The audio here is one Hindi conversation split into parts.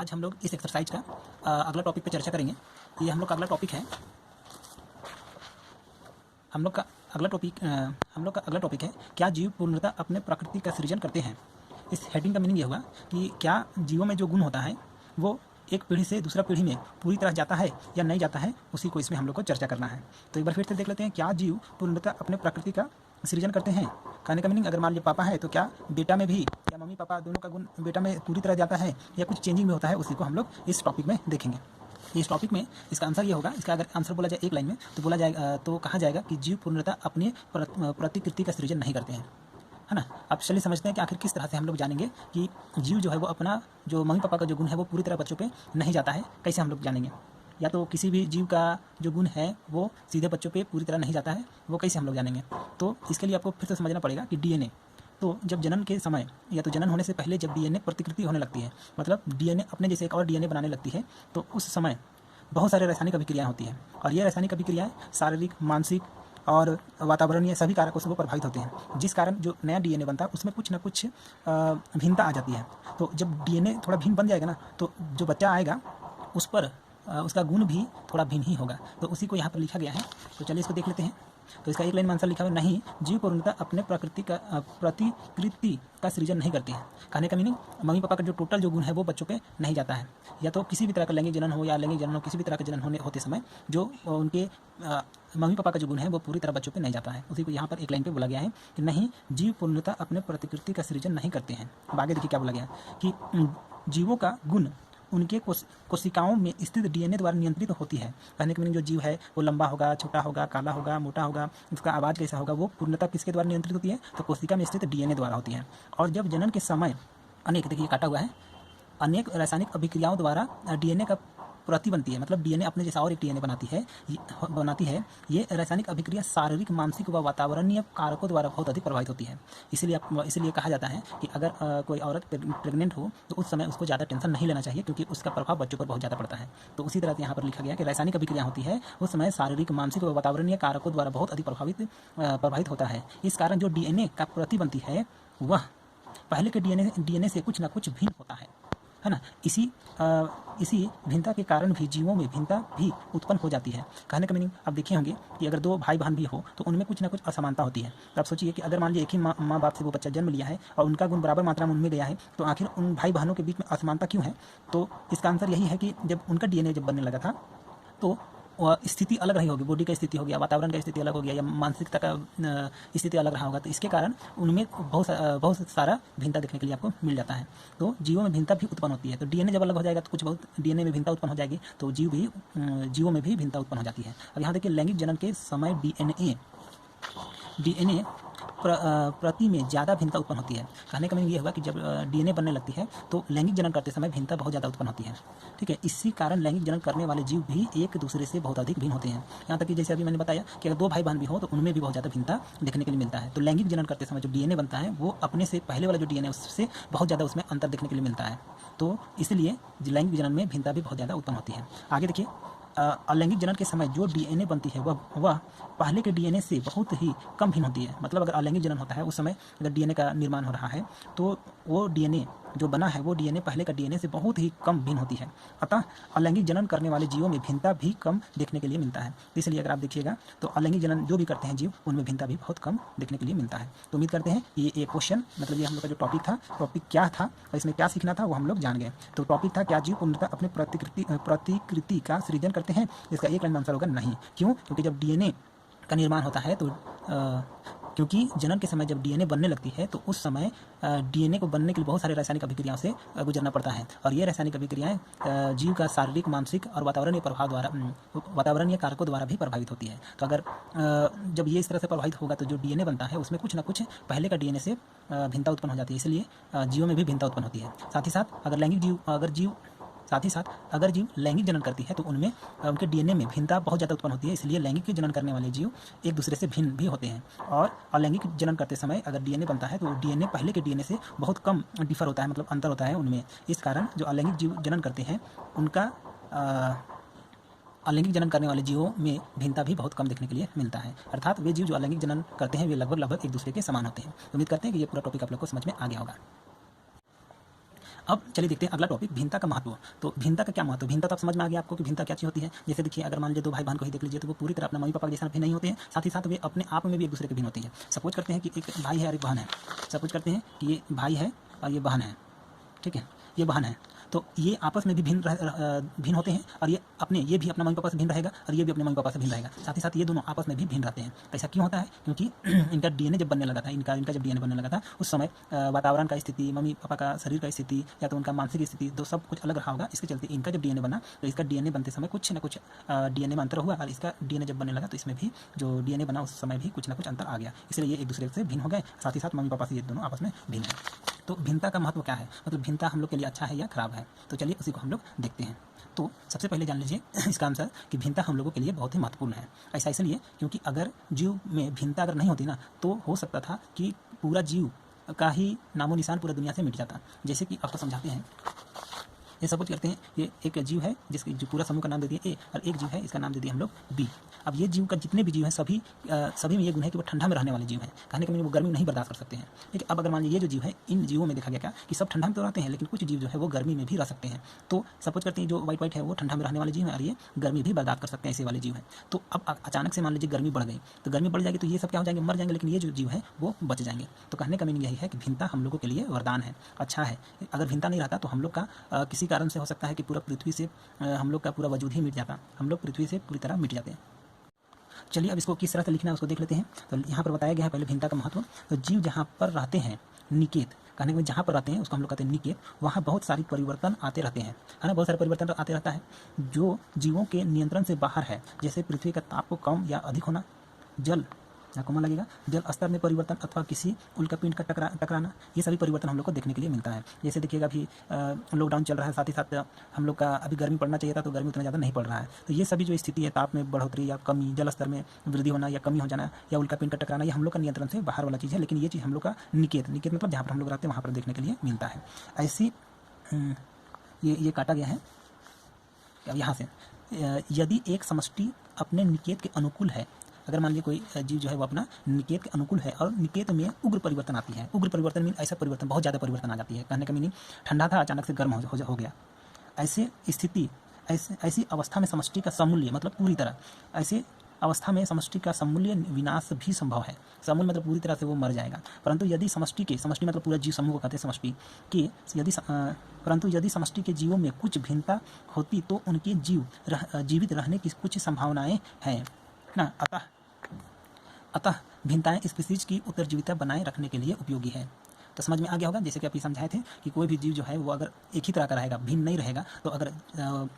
आज हम लोग इस एक्सरसाइज का अगला टॉपिक पे चर्चा करेंगे। ये हम लोग का अगला टॉपिक है। हम लोग का अगला टॉपिक है, क्या जीव पूर्णतः अपने प्रकृति का सृजन करते हैं। इस हेडिंग का मीनिंग ये होगा कि क्या जीवों में जो गुण होता है वो एक पीढ़ी से दूसरा पीढ़ी में पूरी तरह जाता है या नहीं जाता है, उसी को इसमें हम लोग को चर्चा करना है। तो एक बार फिर से देख लेते हैं, क्या जीव पूर्णतः अपने प्रकृति का सृजन करते हैं। कहने का मीनिंग, अगर मान लीजिए पापा है तो क्या बेटा में भी या मम्मी पापा दोनों का गुण बेटा में पूरी तरह जाता है या कुछ चेंजिंग में होता है, उसी को हम लोग इस टॉपिक में देखेंगे। इस टॉपिक में इसका आंसर ये होगा, इसका अगर आंसर बोला जाए एक लाइन में तो बोला जाएगा, तो कहा जाएगा कि जीव पूर्णतः अपने प्रतिकृति का सृजन नहीं करते हैं, है ना। अब चलिए समझते हैं कि आखिर किस तरह से हम लोग जानेंगे कि जीव जो है वो अपना जो मम्मी पापा का जो गुण है वो पूरी तरह बच्चों पे नहीं जाता है, कैसे हम लोग जानेंगे। या तो किसी भी जीव का जो गुण है वो सीधे बच्चों पे पूरी तरह नहीं जाता है, वो कैसे हम लोग जानेंगे। तो इसके लिए आपको फिर से समझना पड़ेगा कि डीएनए, तो जब जनन के समय या तो जनन होने से पहले जब डीएनए प्रतिकृति होने लगती है, मतलब डीएनए अपने जैसे एक और डीएनए बनाने लगती है, तो उस समय बहुत सारे रासायनिक अभिक्रियाएँ होती हैं। और ये रासायनिक अभिक्रियाएँ शारीरिक, मानसिक और वातावरणीय सभी कारकों से वो प्रभावित होते हैं, जिस कारण जो नया डीएनए बनता है उसमें कुछ ना कुछ भिन्नता आ जाती है। तो जब डीएनए थोड़ा भिन्न बन जाएगा ना, तो जो बच्चा आएगा उस पर उसका गुण भी थोड़ा भिन्न ही होगा। तो उसी को यहाँ पर लिखा गया है। तो चलिए इसको देख लेते हैं। तो इसका एक लाइन में आंसर लिखा हुआ, नहीं, जीव पूर्णतः अपने प्रतिकृति का सृजन नहीं करते हैं। कहने का मीनिंग, मम्मी पापा का जो टोटल जो गुण है वो बच्चों पे नहीं जाता है। या तो किसी भी तरह का लैंगिक जनन हो या अलैंगिक जनन हो, किसी भी तरह का जनन होते समय जो उनके मम्मी पापा का जो गुण है वो पूरी तरह बच्चों पे नहीं जाता है। उसी को यहाँ पर एक लाइन पे बोला गया है कि नहीं, जीव पूर्णतः अपने प्रतिकृति का सृजन नहीं करते हैं। अब आगे देखिए क्या बोला गया कि जीवों का गुण उनके कोशिकाओं में स्थित डीएनए द्वारा नियंत्रित होती है। कहने के मीनिंग, जो जीव है वो लंबा होगा, छोटा होगा, काला होगा, मोटा होगा, उसका आवाज़ कैसा होगा, वो पूर्णतः किसके द्वारा नियंत्रित होती है, तो कोशिका में स्थित डीएनए द्वारा होती है। और जब जनन के समय अनेक, देखिए काटा हुआ है, अनेक रासायनिक अभिक्रियाओं द्वारा डीएनए का प्रति बनती है, मतलब डीएनए अपने जैसा और एक डीएनए बनाती है। ये रासायनिक अभिक्रिया शारीरिक, मानसिक व वातावरणीय कारकों द्वारा बहुत अधिक प्रभावित होती है। इसलिए कहा जाता है कि अगर कोई औरत प्रेग्नेंट हो तो उस समय उसको ज़्यादा टेंशन नहीं लेना चाहिए, क्योंकि उसका प्रभाव बच्चों पर बहुत ज़्यादा पड़ता है। तो उसी तरह से यहाँ पर लिखा गया कि रासायनिक अभिक्रिया होती है उस समय शारीरिक, मानसिक व वातावरणीय कारकों द्वारा बहुत अधिक प्रभावित होता है। इस कारण जो डीएनए का प्रति बनती है वह पहले के डीएनए से कुछ ना कुछ भिन्न होता है ना। इसी भिन्नता के कारण भी जीवों में भिन्नता भी उत्पन्न हो जाती है। कहने का मीनिंग, आप देखे होंगे कि अगर दो भाई बहन भी हो तो उनमें कुछ ना कुछ असमानता होती है। तो आप सोचिए कि अगर मान लीजिए एक ही माँ बाप से वो बच्चा जन्म लिया है और उनका गुण बराबर मात्रा में उनमें गया है, तो आखिर उन भाई बहनों के बीच में असमानता क्यों है। तो इसका आंसर यही है कि जब उनका डीएनए जब बनने लगा था तो स्थिति अलग रही होगी, बॉडी का स्थिति हो गया, वातावरण का स्थिति अलग हो गया, या मानसिकता का स्थिति अलग रहा होगा। तो इसके कारण उनमें बहुत सारा भिन्नता देखने के लिए आपको मिल जाता है। तो जीवों में भिन्नता भी उत्पन्न होती है। तो डीएनए जब अलग हो जाएगा तो कुछ बहुत डीएनए में भिन्नता उत्पन्न हो जाएगी, तो जीवों में भी भिन्नता उत्पन्न हो जाती है। अब यहाँ देखिए, लैंगिक जनन के समय डीएनए प्रति में ज़्यादा भिन्नता उत्पन्न होती है। कहने का मीनिंग ये हुआ कि जब डीएनए बनने लगती है तो लैंगिक जनन करते समय भिन्नता बहुत ज़्यादा उत्पन्न होती है। ठीक है, इसी कारण लैंगिक जनन करने वाले जीव भी एक दूसरे से बहुत अधिक भिन्न होते हैं। यहाँ तक कि जैसे अभी मैंने बताया कि अगर दो भाई बहन भी हो तो उनमें भी बहुत ज़्यादा भिन्नता देखने के लिए मिलता है। तो लैंगिक जनन करते समय जो डीएनए बनता है वो अपने से पहले वाला जो डीएनए उससे बहुत ज़्यादा उसमें अंतर देखने के लिए मिलता है। तो इसलिए लैंगिक जनन में भिन्नता भी बहुत ज़्यादा उत्पन्न होती है। आगे देखिए, अलैंगिक जनन के समय जो डीएनए बनती है वह पहले के डीएनए से बहुत ही कम भिन्न होती है। मतलब अगर अलैंगिक जनन होता है उस समय अगर डीएनए का निर्माण हो रहा है तो वो डीएनए जो बना है वो डीएनए पहले का डीएनए से बहुत ही कम भिन्न होती है। अतः अलैंगिक जनन करने वाले जीवों में भिन्नता भी कम देखने के लिए मिलता है। इसलिए अगर आप देखिएगा तो अलैंगिक जनन जो भी करते हैं जीव, उनमें भिन्नता भी बहुत कम देखने के लिए मिलता है। तो उम्मीद करते हैं ये एक क्वेश्चन, मतलब ये हम लोग का जो टॉपिक क्या था और इसमें क्या सीखना था वो हम लोग जान गए। तो टॉपिक था, क्या जीव पूर्णतः अपने प्रतिकृति का सृजन करते हैं। इसका एक लाइन आंसर होगा नहीं। क्यों? क्योंकि जब डीएनए का निर्माण होता है तो क्योंकि जनन के समय जब डीएनए बनने लगती है तो उस समय डीएनए को बनने के लिए बहुत सारे रासायनिक अभिक्रियाओं से गुजरना पड़ता है। और ये रासायनिक अभिक्रियाएं जीव का शारीरिक, मानसिक और वातावरणीय कारकों द्वारा भी प्रभावित होती है। तो अगर जब ये इस तरह से प्रभावित होगा तो जो डीएनए बनता है उसमें कुछ ना कुछ पहले का डीएनए से भिन्नता उत्पन्न हो जाती है। इसलिए जीवों में भी भिन्नता उत्पन्न होती है। साथ ही साथ अगर जीव लैंगिक जनन करती है तो उनमें उनके डीएनए में भिन्नता बहुत ज़्यादा उत्पन्न होती है। इसलिए लैंगिक जनन करने वाले जीव एक दूसरे से भिन्न भी होते हैं। और अलैंगिक जनन करते समय अगर डीएनए बनता है तो डीएनए पहले के डीएनए से बहुत कम डिफर होता है, मतलब अंतर होता है उनमें। इस कारण जो अलैंगिक जीव जनन करते हैं उनका अलैंगिक जनन करने वाले जीवों में भिन्नता भी बहुत कम देखने के लिए मिलता है। अर्थात वे जीव जो अलैंगिक जनन करते हैं वे लगभग एक दूसरे के समान होते हैं। उम्मीद करते हैं कि ये पूरा टॉपिक आप लोग को समझ में आ गया होगा। अब चलिए देखते हैं अगला टॉपिक, भिन्नता का महत्व। तो भिन्नता का क्या महत्व, भिन्नता तो अब समझ में आ गया आपको कि भिन्नता क्या चीज़ होती है। जैसे देखिए, अगर मान लीजिए दो भाई बहन को ही देख लीजिए, तो वो पूरी तरह अपने मम्मी पापा के जैसा भिन्न नहीं होते हैं, साथ ही साथ वे अपने आप में भी एक दूसरे के भिन्न होती है। सपोज करते हैं कि एक भाई है और एक बहन है। सपोज करते हैं कि ये भाई है और ये बहन है, ठीक है, ये बहन है। तो ये आपस में भी भिन्न होते हैं, और ये भी अपना मम्मी पापा से भिन्न रहेगा और ये भी अपने मम्मी पापा से भिन्न रहेगा। साथ ही साथ ये दोनों आपस में भी भिन्न रहते हैं। ऐसा क्यों होता है? क्योंकि इनका डीएनए जब बनने लगा था, इनका जब डीएनए बनने लगा था, उस समय वातावरण का स्थिति, मम्मी पापा का शरीर का स्थिति, या तो उनका मानसिक स्थिति, तो सब कुछ अलग रहा होगा। इसके चलते इनका जब डीएनए बना, तो इसका डीएनए बनते समय कुछ ना कुछ डीएनए में अंतर हुआ, और इसका डीएनए जब बनने लगा तो इसमें भी जो डीएनए बना उस समय भी कुछ ना कुछ अंतर आ गया। इसलिए ये एक दूसरे से भिन्न हो गए, साथ ही साथ मम्मी पापा से ये दोनों आपस में भिन्न है। तो भिन्नता का महत्व क्या है, मतलब भिन्नता हम लोग के लिए अच्छा है या खराब है? तो चलिए उसी को हम लोग देखते हैं। तो सबसे पहले जान लीजिए इसका आंसर कि भिन्नता हम लोगों के लिए बहुत ही महत्वपूर्ण है। ऐसा इसलिए क्योंकि अगर जीव में भिन्नता अगर नहीं होती ना, तो हो सकता था कि पूरा जीव का ही नामो निशान पूरा दुनिया से मिट जाता। जैसे कि आपको समझाते हैं, ये सपोज करते हैं ये एक जीव है जिसके जो पूरा समूह का नाम दे दिया ए, और एक जीव है इसका नाम दे दिया हम लोग बी। अब ये जीव का जितने भी जीव हैं सभी में ये गुण है कि वो ठंडा में रहने वाले जीव हैं। कहने के लिए वो गर्मी नहीं बर्दाश्त कर सकते हैं। ठीक है, अब अगर मान लीजिए ये जो जीव है, इन जीवों में देखा गया क्या कि सब ठंडा में तो रहते हैं, लेकिन कुछ जीव जो है वो गर्मी में भी रह सकते हैं। तो सपोज करते हैं जो वाइट है वो ठंडा में रहने वाले जीव है, और ये गर्मी भी बर्दाश्त कर सकते हैं, ऐसे वाले जीव हैं। तो अब अचानक से मान लीजिए गर्मी बढ़ गई, तो गर्मी बढ़ जाएगी तो ये सब क्या हो जाएंगे, मर जाएंगे, लेकिन ये जो जीव है वो बच जाएंगे। तो कहने का मीनिंग यही है कि भिन्नता हम लोगों के लिए वरदान है, अच्छा है। अगर भिन्नता नहीं रहता तो हम लोग का किसी कारण से हो सकता है कि पूरा पृथ्वी से हम लोग का पूरा वजूद ही मिट जाता, हम लोग पृथ्वी से पूरी तरह मिट जाते हैं। चलिए अब इसको किस तरह से लिखना है उसको देख लेते हैं। तो यहाँ पर बताया गया है पहले भिन्नता का महत्व। तो जीव जहाँ पर रहते हैं, निकेत कहने में जहाँ पर रहते हैं उसको हम लोग कहते हैं निकेत, वहाँ बहुत सारी परिवर्तन आते रहते हैं, है ना, बहुत सारे परिवर्तन आते रहता है जो जीवों के नियंत्रण से बाहर है। जैसे पृथ्वी का ताप को कम या अधिक होना, जल कौन लगेगा, जल स्तर में परिवर्तन, अथवा किसी उल्कापिंड का टकराना, ये सभी परिवर्तन हम लोग को देखने के लिए मिलता है। जैसे देखिएगा अभी लॉकडाउन चल रहा है, साथ ही साथ हम लोग का अभी गर्मी पड़ना चाहिए था तो गर्मी उतना ज़्यादा नहीं पड़ रहा है। तो ये सभी जो स्थिति है, ताप में बढ़ोतरी या कमी, जल स्तर में वृद्धि होना या कमी हो जाना, या उल्कापिंड का टकराना, ये हम लोग का नियंत्रण से बाहर वाला चीज़ है। लेकिन ये चीज़ हम लोग का निकेत मतलब जहाँ पर हम लोग रहते हैं वहाँ पर देखने के लिए मिलता है। ऐसी ये काटा गया है अब यहाँ से, यदि एक समष्टि अपने निकेत के अनुकूल है, अगर मान लीजिए कोई जीव जो है वो अपना निकेत के अनुकूल है और निकेत में उग्र परिवर्तन आती है, उग्र परिवर्तन मीन ऐसा परिवर्तन, बहुत ज़्यादा परिवर्तन आ जाती है। कहने का मीनिंग ठंडा था अचानक से गर्म हो गया, ऐसे स्थिति, ऐसी अवस्था में समष्टि का समूल्य मतलब पूरी तरह, ऐसे अवस्था में समष्टि का समूल्य विनाश भी संभव है। समूल्य मतलब पूरी तरह से वो मर जाएगा। परंतु यदि समष्टि मतलब पूरा जीव समूह को कहते हैं समष्टि के, परंतु यदि समष्टि के जीवों में कुछ भिन्नता होती तो उनके जीवित रहने की कुछ संभावनाएं हैं ना। अतः भिन्नताएं स्पीसीज की उत्तरजीविता बनाए रखने के लिए उपयोगी है। तो समझ में आ गया होगा, जैसे कि अभी समझाए थे कि कोई भी जीव जो है वो अगर एक ही तरह का रहेगा, भिन्न नहीं रहेगा, तो अगर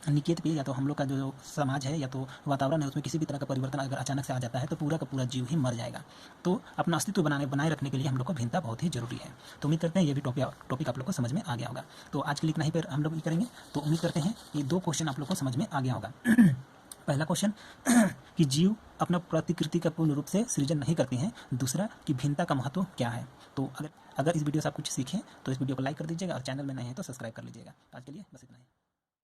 निकेत पे या तो हम लोग का जो समाज है या तो वातावरण है उसमें किसी भी तरह का परिवर्तन अगर अचानक से आ जाता है तो पूरा का पूरा जीव ही मर जाएगा। तो अपना अस्तित्व बनाए रखने के लिए हम लोग को भिन्नता बहुत ही जरूरी है। तो उम्मीद करते हैं ये भी टॉपिक आप लोग को समझ में आ गया होगा। तो आज के लिए इतना ही पर हम लोग ये करेंगे। तो उम्मीद करते हैं ये 2 क्वेश्चन आप लोग को समझ में आ गया होगा। पहला क्वेश्चन कि जीव अपना प्रतिकृति का पूर्ण रूप से सृजन नहीं करते हैं, दूसरा कि भिन्नता का महत्व क्या है। तो अगर इस वीडियो से आप कुछ सीखें तो इस वीडियो को लाइक कर दीजिएगा और चैनल में नए हैं तो सब्सक्राइब कर लीजिएगा। आज के लिए बस इतना ही।